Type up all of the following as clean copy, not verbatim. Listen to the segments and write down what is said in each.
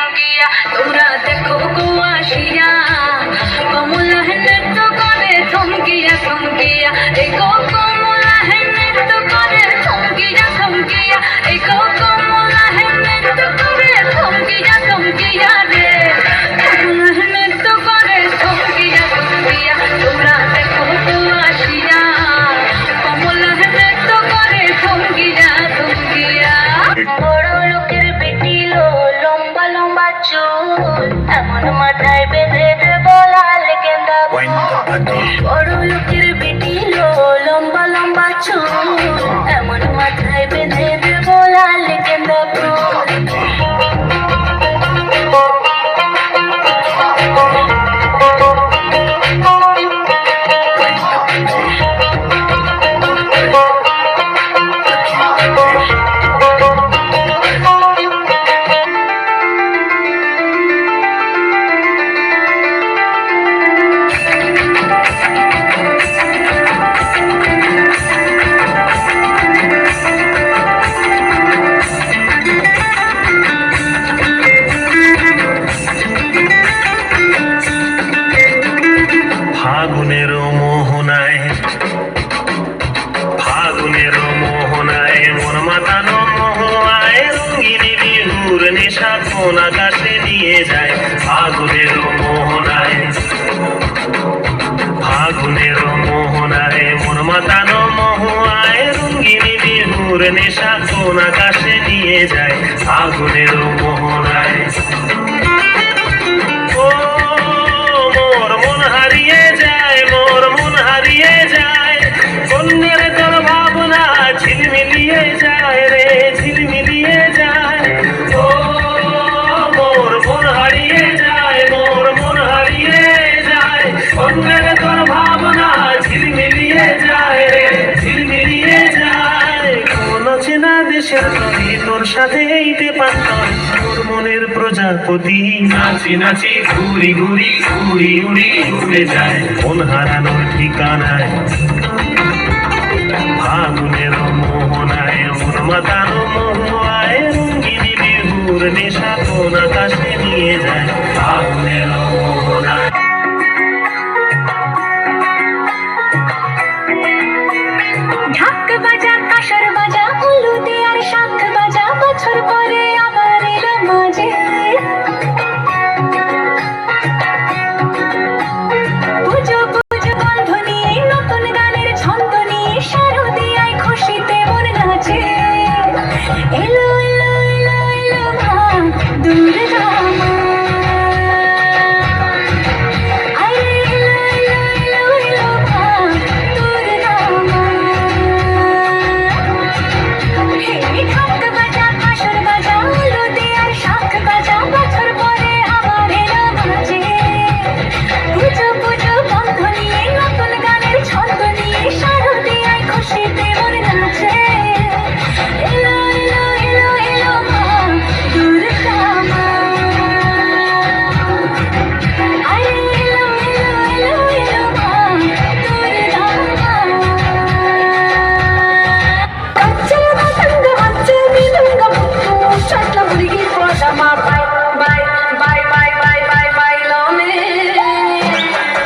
থমকিয়া তোমরা দেখো গো আসিয়া কমলা নৃত্য করে থমকিয়া থমকিয়া এই গো কমলা নৃত্য করে থমকিয়া থমকিয়া এই গো কমলা নৃত্য করে থমকিয়া থমকিয়া রে কমলা নৃত্য করে থমকিয়া থমকিয়া তোমরা দেখো গো আসিয়া কমলা নৃত্য করে থমকিয়া থমকিয়া বড় লোকের বেটি লো লম্বা লম্বা চুল এমন মাথায় বেঁধে দেব লাল গেন্দা ফুল বড় লোকের বেটি লো লম্বা লম্বা চুল এমন মাথায় বেঁধে দেব লাল গেন্দা ফুল ফাগুনের মোহনায় মন মাতানো মোহায় রঙিনী বিহুর নেশা কোন আকাশে নিয়ে যায় ফাগুনের মোহনায় মন মাতানো মোহায় রঙিনী বিহুর নেশা কোন আকাশে নিয়ে যায় ফাগুনের মোহনায় কন্যের তোর ভাবনা ঝিলমিলিয়ে যায় রে ঝিলমিলিয়ে যায় ও মোর মন হারিয়ে যায় মোর মন হারিয়ে যায় কন্যের তোর ভাবনা ঝিলমিলিয়ে যায় রে ঝিলমিলিয়ে যায় কোন চেনা দেশের তরি তোর সাথে এইতে পান্তর তোর মনের প্রজাপতি নাচি নাচি ঘুরি ঘুরি উড়ি উড়ি উড়ে যায় মন হারানোর ঠিকানায় ফাগুনের মোহনায় মন মাতানো মোহায় রঙিনী বিহুর নেশা কোন আকাশে নিয়ে যায় ফাগুনের মোহনায় ঢাক বাজা কাঁসার বাজা হলুদে আর শাঁখ বাজা বছর পরে আবার এলো মাঝে পুজো পুজো গন্ধ নিয়ে নতুন গানের ছন্দ নিয়ে শারদিয়ায় খুশিতে মন নাচে এলো এলো এলো এলো মা দুর্গা মা আরে এলো এলো এলো এলো মা দুর্গা মা হে ঢাক বাজা কাঁসার বাজা হলুদে আর শাঁখ বাজা বছর পরে আবার এলো মাঝে পুজো পুজো গন্ধ নিয়ে নতুন গানের ছন্দ নিয়ে শারদিয়ায় খুশিতে মন নাচে এলো এলো এলো এলো মা দুর্গা মা আরে এলো এলো এলো এলো মা দুর্গা মা అచ్చల తంగ అచ్చని లంగ ముత్తు షట్ల మురిగి పోదమా బై బై బై బై బై బై బై లోనే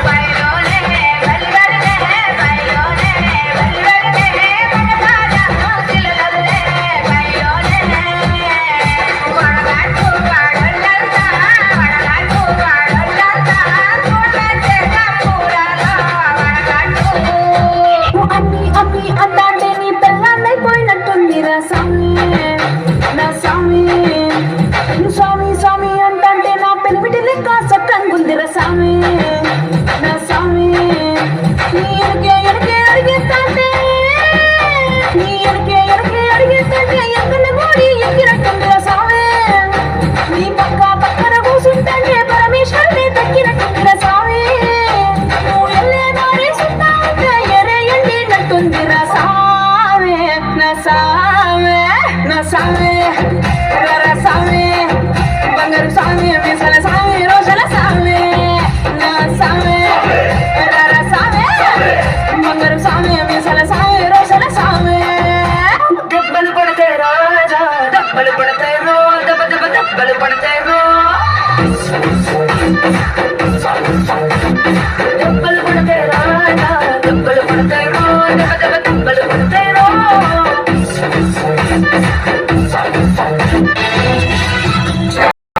బై లోనే బల్బర్నే బై లోనే బల్బర్నే బనదాదా హాసిలలే బై లోనే వడగాటు వాడల్లంతా వడగాటు వాడల్లంతా కోటంటే కప్పురాలో వడగాటు అన్ని అన్ని అందాడే నీ పెళ్ళాన్నై పోయినట్టుందిరా స్వామి నా స్వామి స్వామి స్వామి అంటే నా పెనిమిటి లెక్క సట్టంగుందిరా స్వామి నా స్వామి నీ ఎనకే ఎనకే అడిగేస్తాంటే నీ ఎనకే ఎనకే అడిగేస్తాంటే ఎక్కన గోడి ఎక్కినట్టుందిరా స్వామి నీ పక్కన కూర్చుంటే పరమేశ్వరుని దక్కినట్టుందిరా స్వామి నువ్వు ఎల్లే దారి సుత్తా ఉంటే ఎరే ఎండినట్టుందిరా స్వామి నా స్వామి నా స్వామి రర స్వామి బంగారు స్వామి మీసల స్వామి రోజుల స్వామి నా స్వామి రర స్వామి బంగారు స్వామి మీసల స్వామి రోజుల స్వామి దెబ్బలు పడతాయి రాజా దెబ్బలు పడతాయి రో దెబ్బ దెబ్బ దెబ్బలు పడతాయి రో दब्बल पड़ते राजा दब्बल पड़ते रो दब दब